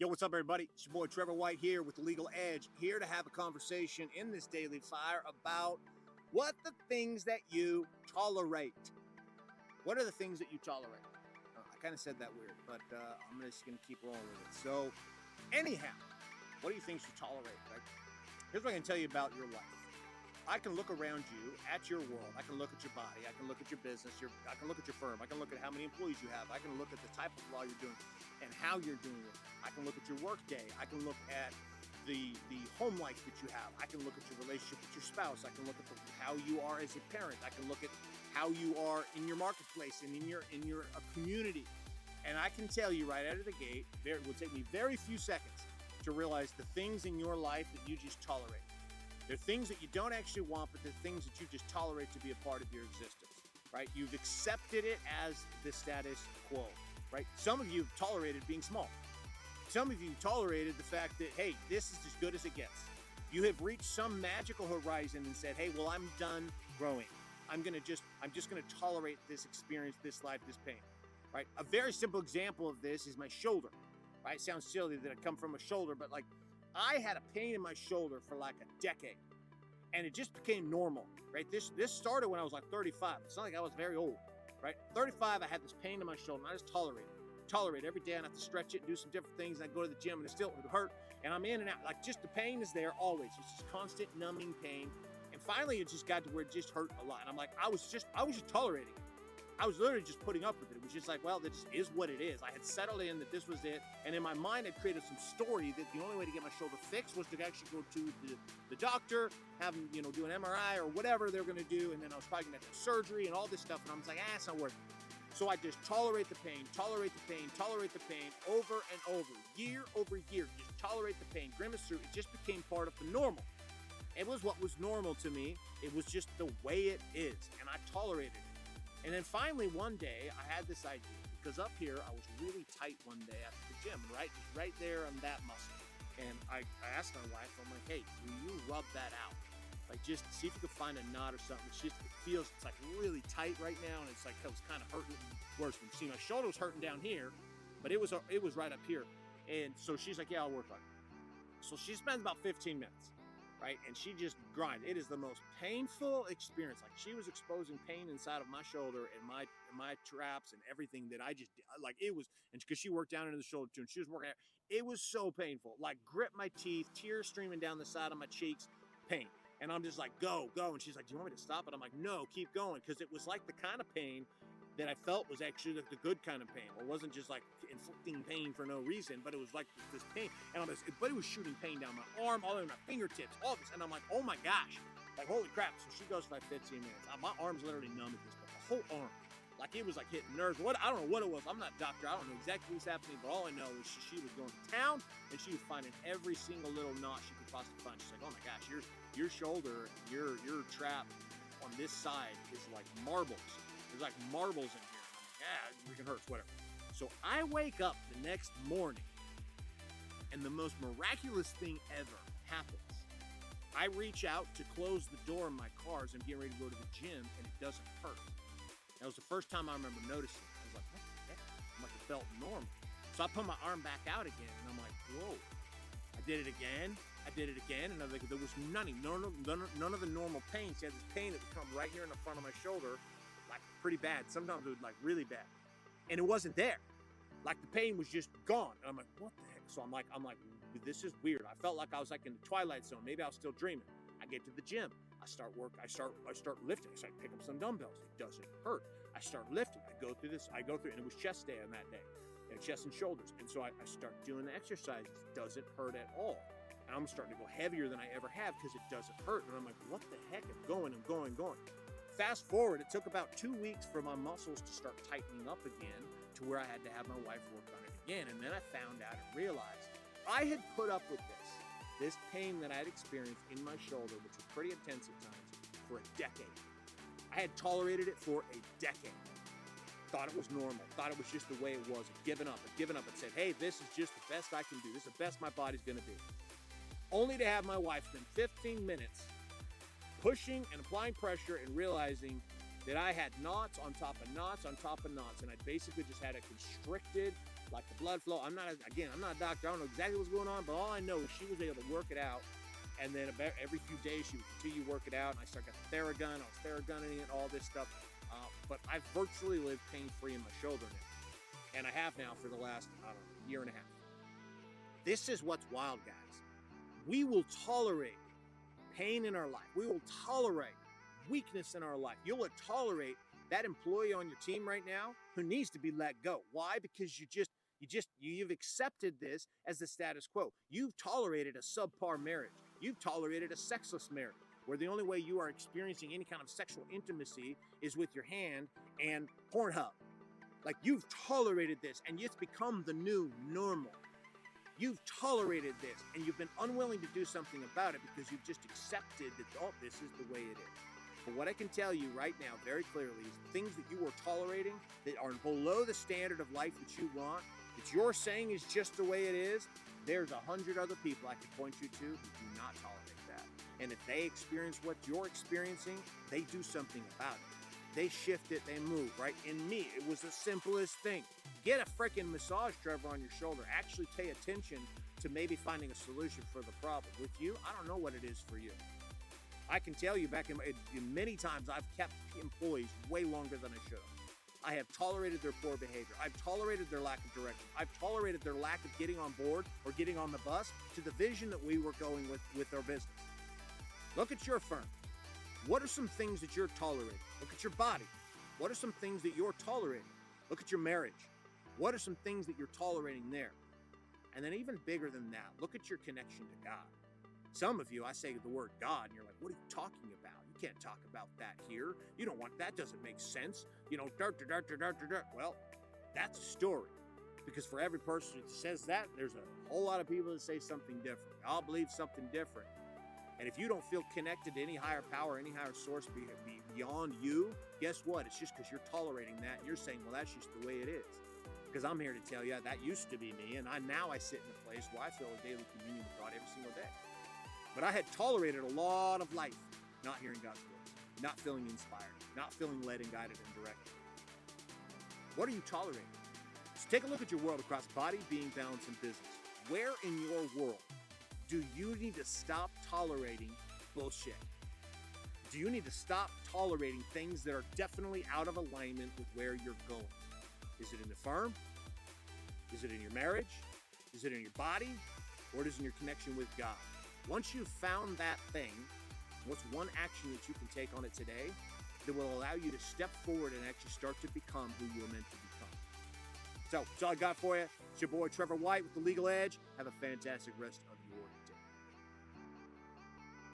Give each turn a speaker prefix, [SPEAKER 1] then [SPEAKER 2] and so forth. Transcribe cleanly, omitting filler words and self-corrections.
[SPEAKER 1] Yo, what's up, everybody? It's your boy Trevor White here with The Legal Edge, here to have a conversation in this Daily Fire about what the things that you tolerate. What are the things that you tolerate? I kind of said that weird, but I'm just going to keep rolling with it. So, anyhow, what are you things you tolerate, right? Here's what I can tell you about your life. I can look around you at your world. I can look at your body. I can look at your business. I can look at your firm. I can look at how many employees you have. I can look at the type of law you're doing and how you're doing it. I can look at your work day. I can look at the home life that you have. I can look at your relationship with your spouse. I can look at how you are as a parent. I can look at how you are in your marketplace and in your community. And I can tell you right out of the gate, it will take me very few seconds to realize the things in your life that you just tolerate. They're things that you don't actually want, but they're things that you just tolerate to be a part of your existence, right? You've accepted it as the status quo, right? Some of you have tolerated being small. Some of you tolerated the fact that, hey, this is as good as it gets. You have reached some magical horizon and said, hey, well, I'm done growing. I'm just gonna tolerate this experience, this life, this pain, right? A very simple example of this is my shoulder, right? It sounds silly that I come from a shoulder, but like, I had a pain in my shoulder for like a decade, and it just became normal, right? This started when I was like 35. It's not like I was very old, right? 35, I had this pain in my shoulder, and I just tolerate it every day. And I have to stretch it and do some different things. And I go to the gym, and it still would hurt, and I'm in and out. Like, just the pain is there always. It's just constant numbing pain. And finally, it just got to where it just hurt a lot. And I'm like, I was just tolerating it. I was literally just putting up with it. It was just like, well, that just is what it is. I had settled in that this was it. And in my mind, I created some story that the only way to get my shoulder fixed was to actually go to the doctor, have them, do an MRI or whatever they're going to do. And then I was probably going to have surgery and all this stuff. And I was like, it's not worth it. So I just tolerate the pain over and over, year over year. Just tolerate the pain, grimace through. It just became part of the normal. It was what was normal to me. It was just the way it is. And I tolerated it. And then finally, one day, I had this idea, because up here, I was really tight one day at the gym, right there on that muscle. And I asked my wife, I'm like, hey, will you rub that out? Like, just see if you can find a knot or something. It's like really tight right now, and it's like it was kind of hurting worse. See, my shoulder was hurting down here, but it was right up here. And so she's like, yeah, I'll work on it. So she spends about 15 minutes. Right? And she just grinded. It is the most painful experience. Like, she was exposing pain inside of my shoulder and my traps and everything that I just did. Like, it was, and because she worked down into the shoulder too, and she was working out, it was so painful. Like, grip my teeth, tears streaming down the side of my cheeks, pain. And I'm just like, go. And she's like, do you want me to stop it? I'm like, no, keep going. Because it was like the kind of pain that I felt was actually the good kind of pain. It wasn't just like inflicting pain for no reason, but it was like this pain. And but it was shooting pain down my arm, all the way to my fingertips, all this. And I'm like, oh my gosh, like, holy crap. So she goes for like 15 minutes. My arm's literally numb at this point, the whole arm. Like, it was like hitting nerves. I don't know what it was. I'm not a doctor. I don't know exactly what's happening, but all I know is she was going to town, and she was finding every single little knot she could possibly find. She's like, oh my gosh, your shoulder, your trap on this side is like marbles. There's like marbles in here. I'm like, it freaking hurts, whatever. So I wake up the next morning, and the most miraculous thing ever happens. I reach out to close the door in my car as I'm getting ready to go to the gym, and it doesn't hurt. That was the first time I remember noticing. I was like, what the heck? I'm like, it felt normal. So I put my arm back out again, and I'm like, whoa. I did it again, and I was like, there was none of the normal pain. She had this pain that would come right here in the front of my shoulder, like pretty bad. Sometimes it was like really bad. And it wasn't there. Like, the pain was just gone. And I'm like, what the heck? So I'm like, this is weird. I felt like I was like in the twilight zone. Maybe I was still dreaming. I get to the gym. I start lifting. I start picking up some dumbbells. It doesn't hurt. I start lifting. I go through, and it was chest day on that day. And chest and shoulders. And so I start doing the exercises. It doesn't hurt at all. And I'm starting to go heavier than I ever have because it doesn't hurt. And I'm like, what the heck? I'm going. Fast forward, it took about 2 weeks for my muscles to start tightening up again, to where I had to have my wife work on it again. And then I found out and realized I had put up with this pain that I had experienced in my shoulder, which was pretty intense at times, for a decade. I had tolerated it for a decade. Thought it was normal. Thought it was just the way it was. I'd given up and said, hey, this is just the best I can do. This is the best my body's going to be. Only to have my wife spend 15 minutes pushing and applying pressure and realizing that I had knots on top of knots on top of knots. And I basically just had a constricted, like the blood flow. I'm not a doctor. I don't know exactly what's going on, but all I know is she was able to work it out. And then about every few days, she would continue to work it out. And I started got the Theragun. I was Theragunning it, all this stuff. But I've virtually lived pain-free in my shoulder now. And I have now for the last, I don't know, year and a half. This is what's wild, guys. We will tolerate pain in our life. We will tolerate weakness in our life. You will tolerate that employee on your team right now who needs to be let go. Why? Because you've accepted this as the status quo. You've tolerated a subpar marriage. You've tolerated a sexless marriage, where the only way you are experiencing any kind of sexual intimacy is with your hand and Pornhub. Like, you've tolerated this, and it's become the new normal. You've tolerated this, and you've been unwilling to do something about it because you've just accepted that, oh, this is the way it is. But what I can tell you right now very clearly is things that you are tolerating that are below the standard of life that you want, that you're saying is just the way it is, there's 100 other people I can point you to who do not tolerate that. And if they experience what you're experiencing, they do something about it. They shift it, they move, right? In me, it was the simplest thing. Get a freaking massage, Trevor, on your shoulder. Actually pay attention to maybe finding a solution for the problem. With you, I don't know what it is for you. I can tell you back in many times I've kept employees way longer than I should have. I have tolerated their poor behavior. I've tolerated their lack of direction. I've tolerated their lack of getting on board or getting on the bus to the vision that we were going with our business. Look at your firm. What are some things that you're tolerating? Look at your body. What are some things that you're tolerating? Look at your marriage. What are some things that you're tolerating there? And then even bigger than that, look at your connection to God. Some of you, I say the word God, and you're like, what are you talking about? You can't talk about that here. You don't want, that doesn't make sense. You know, Well, that's a story. Because for every person that says that, there's a whole lot of people that say something different. I'll believe something different. And if you don't feel connected to any higher power, any higher source beyond you, guess what? It's just because you're tolerating that and you're saying, well, that's just the way it is. Because I'm here to tell you that used to be me, and now I sit in a place where I feel a daily communion with God every single day. But I had tolerated a lot of life, not hearing God's voice, not feeling inspired, not feeling led and guided and directed. What are you tolerating? So take a look at your world across body, being, balance, and business. Where in your world do you need to stop tolerating bullshit? Do you need to stop tolerating things that are definitely out of alignment with where you're going? Is it in the firm? Is it in your marriage? Is it in your body? Or is it in your connection with God? Once you've found that thing, what's one action that you can take on it today that will allow you to step forward and actually start to become who you're meant to become? So, that's all I got for you. It's your boy Trevor White with The Legal Edge. Have a fantastic rest of your day.